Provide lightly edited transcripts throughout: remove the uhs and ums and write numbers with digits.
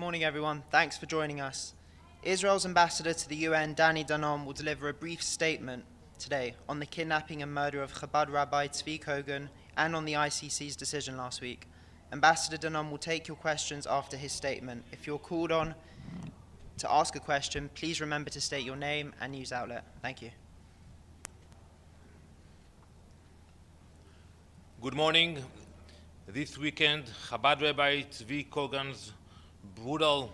morning, everyone. Thanks for joining us. Israel's ambassador to the UN, Danny Danon, will deliver a brief statement today on the kidnapping and murder of Chabad Rabbi Tzvi Kogan and on the ICC's decision last week. Ambassador Danon will take your questions after his statement. If you're called on to ask a question, please remember to state your name and news outlet. Thank you. Good morning. This weekend, Chabad Rabbi Tzvi Kogan's brutal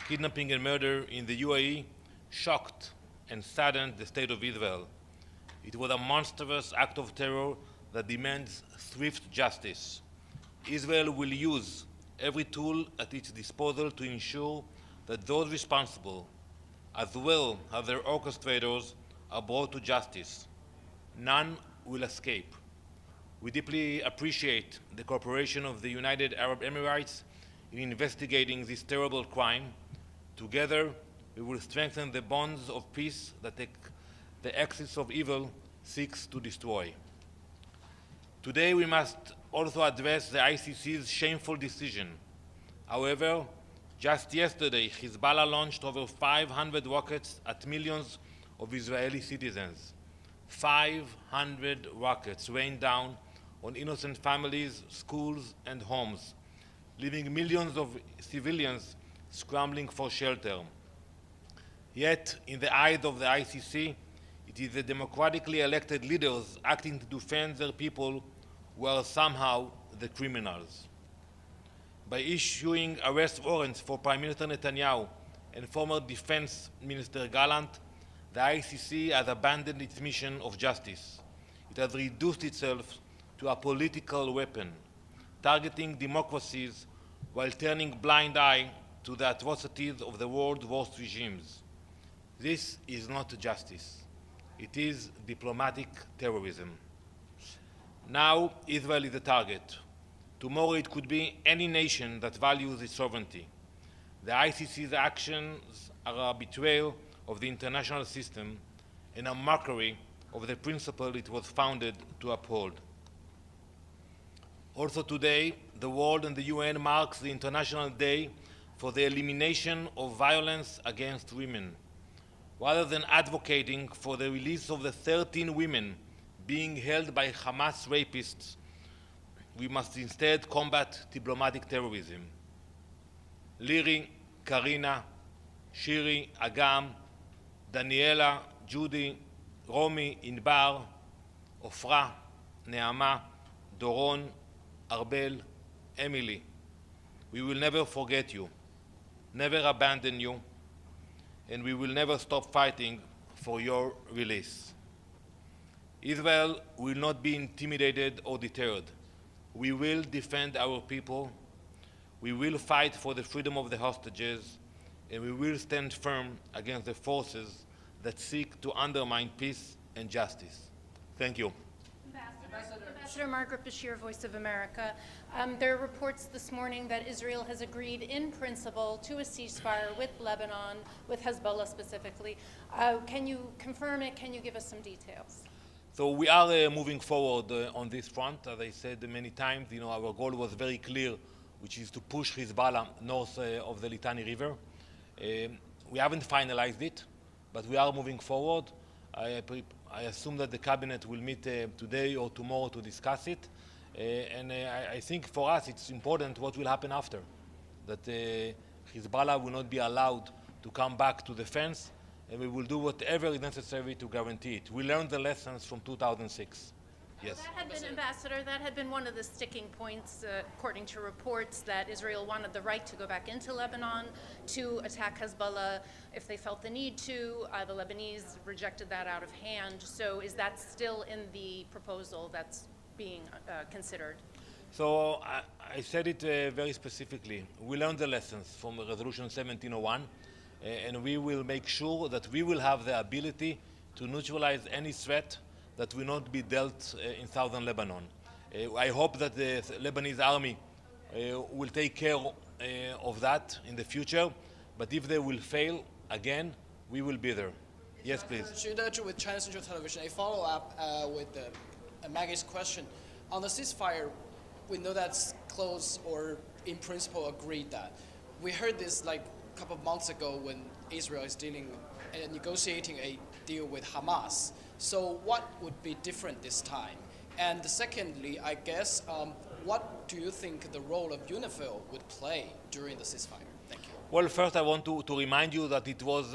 kidnapping and murder in the UAE shocked and saddened the state of Israel. It was a monstrous act of terror that demands swift justice. Israel will use every tool at its disposal to ensure that those responsible, as well as their orchestrators, are brought to justice. None will escape. We deeply appreciate the cooperation of the United Arab Emirates in investigating this terrible crime. Together, we will strengthen the bonds of peace that the axis of evil seeks to destroy. Today, we must also address the ICC's shameful decision. However, just yesterday, Hezbollah launched over 500 rockets at millions of Israeli citizens. 500 rockets rained down on innocent families, schools, and homes, leaving millions of civilians scrambling for shelter. Yet, in the eyes of the ICC, it is the democratically elected leaders acting to defend their people who are somehow the criminals. By issuing arrest warrants for Prime Minister Netanyahu and former Defense Minister Gallant, the ICC has abandoned its mission of justice. It has reduced itself to a political weapon, targeting democracies while turning a blind eye to the atrocities of the world's worst regimes. This is not justice. It is diplomatic terrorism. Now, Israel is the target. Tomorrow, it could be any nation that values its sovereignty. The ICC's actions are a betrayal of the international system and a mockery of the principle it was founded to uphold. Also today, the world and the UN marks the International Day for the elimination of violence against women. Rather than advocating for the release of the 13 women being held by Hamas rapists, we must instead combat diplomatic terrorism. Liri, Karina, Shiri, Agam, Daniela, Judy, Romy, Inbar, Ofra, Neama, Doron, Arbel, Emily, we will never forget you, never abandon you, and we will never stop fighting for your release. Israel will not be intimidated or deterred. We will defend our people, we will fight for the freedom of the hostages, and we will stand firm against the forces that seek to undermine peace and justice. Thank you. Ambassador Margaret Bashir, Voice of America. There are reports this morning that Israel has agreed in principle to a ceasefire with Lebanon, with Hezbollah specifically. Can you confirm it? Can you give us some details? So we are moving forward on this front. As I said many times, our goal was very clear, which is to push Hezbollah north of the Litani River. We haven't finalized it, but we are moving forward. I assume that the cabinet will meet today or tomorrow to discuss it. And I think for us it's important what will happen after, that Hezbollah will not be allowed to come back to the fence, and we will do whatever is necessary to guarantee it. We learned the lessons from 2006. Yes. That had been, Ambassador, that had been one of the sticking points, according to reports, that Israel wanted the right to go back into Lebanon to attack Hezbollah if they felt the need to. The Lebanese rejected that out of hand. So is that still in the proposal that's being considered? So I said it very specifically. We learned the lessons from Resolution 1701, and we will make sure that we will have the ability to neutralize any threat that will not be dealt in southern Lebanon. I hope that the Lebanese army will take care of that in the future, but if they will fail again, we will be there. Yes, please. With China Central Television, a follow-up with Maggie's question. On the ceasefire, we know that's close or in principle agreed that. we heard this like a couple of months ago when Israel is negotiating a deal with Hamas. So what would be different this time? And secondly, I guess, what do you think the role of UNIFIL would play during the ceasefire? Thank you. Well, first I want to remind you that it was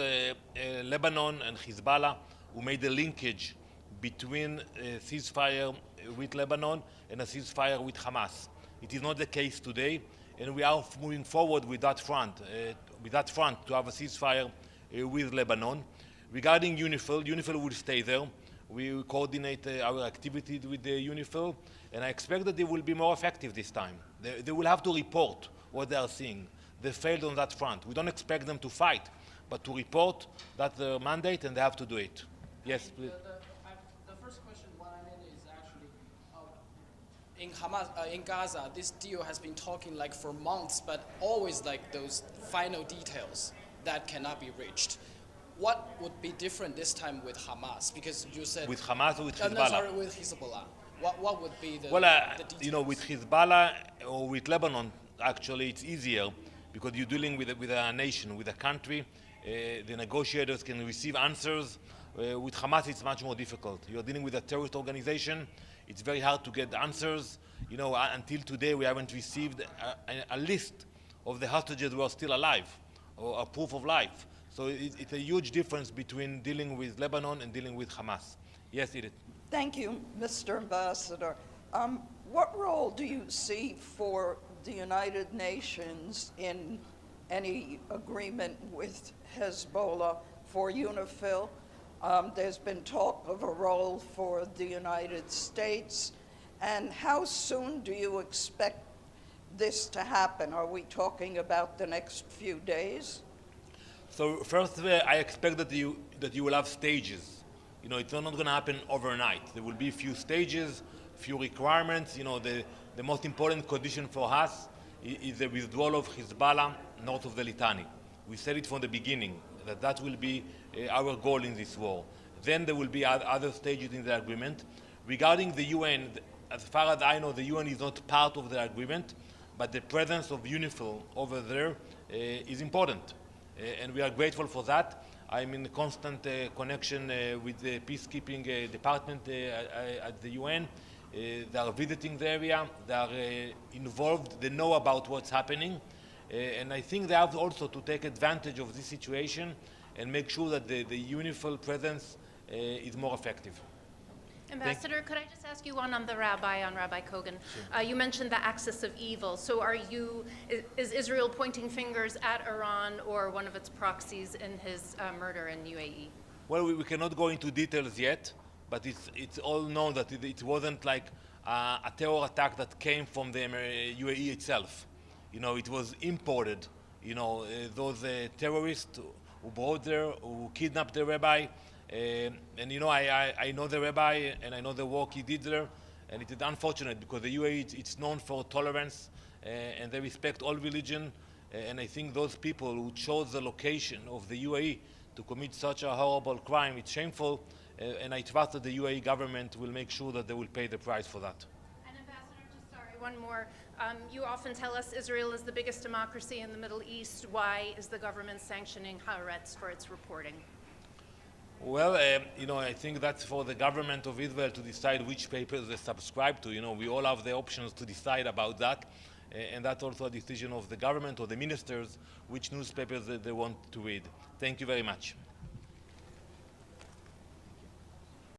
Lebanon and Hezbollah who made the linkage between a ceasefire with Lebanon and a ceasefire with Hamas. It is not the case today, and we are moving forward with that front to have a ceasefire with Lebanon. Regarding UNIFIL, UNIFIL will stay there. We coordinate our activities with the UNIFIL, and I expect that they will be more effective this time. They will have to report what they are seeing. They failed on that front. We don't expect them to fight, but to report. That's their mandate, and they have to do it. Yes, please. The first question, what I meant is actually in Gaza, this deal has been talking like for months, but always like those final details that cannot be reached. What would be different this time with Hamas? Because you said With Hamas or with Hezbollah? No, sorry, with Hezbollah. What would be the Well, the details? you know, with Hezbollah or with Lebanon, actually, it's easier because you're dealing with a nation, with a country. The negotiators can receive answers. With Hamas, it's much more difficult. You're dealing with a terrorist organization. It's very hard to get answers. You know, until today, we haven't received a list of the hostages who are still alive or a proof of life. So it's a huge difference between dealing with Lebanon and dealing with Hamas. Yes, Edith. Thank you, Mr. Ambassador. What role do you see for the United Nations in any agreement with Hezbollah for UNIFIL? There's been talk of a role for the United States. And how soon do you expect this to happen? Are we talking about the next few days? So first, I expect that you will have stages. You know, it's not going to happen overnight. There will be a few stages, few requirements. You know, the most important condition for us is the withdrawal of Hezbollah north of the Litani. We said it from the beginning, that will be our goal in this war. Then there will be other stages in the agreement. Regarding the UN, as far as I know, the UN is not part of the agreement, but the presence of UNIFIL over there is important. And we are grateful for that. I'm in constant connection with the peacekeeping department at the UN. They are visiting the area. They are involved. They know about what's happening. And I think they have also to take advantage of this situation and make sure that the UNIFIL presence is more effective. Ambassador, could I just ask you one on Rabbi Kogan? Sure. You mentioned the axis of evil. So is Israel pointing fingers at Iran or one of its proxies in his murder in UAE? Well, we cannot go into details yet, but it's all known that it wasn't like a terror attack that came from the UAE itself. You know, it was imported. You know, those terrorists who brought there, who kidnapped the rabbi. And you know, I know the rabbi and I know the work he did there, and it is unfortunate because the UAE, it's known for tolerance and they respect all religion, and I think those people who chose the location of the UAE to commit such a horrible crime, it's shameful, and I trust that the UAE government will make sure that they will pay the price for that. And Ambassador, just sorry, one more. You often tell us Israel is the biggest democracy in the Middle East. Why is the government sanctioning Haaretz for its reporting? Well, you know, I think that's for the government of Israel to decide which papers they subscribe to. You know, we all have the options to decide about that, and that's also a decision of the government or the ministers which newspapers they want to read. Thank you very much.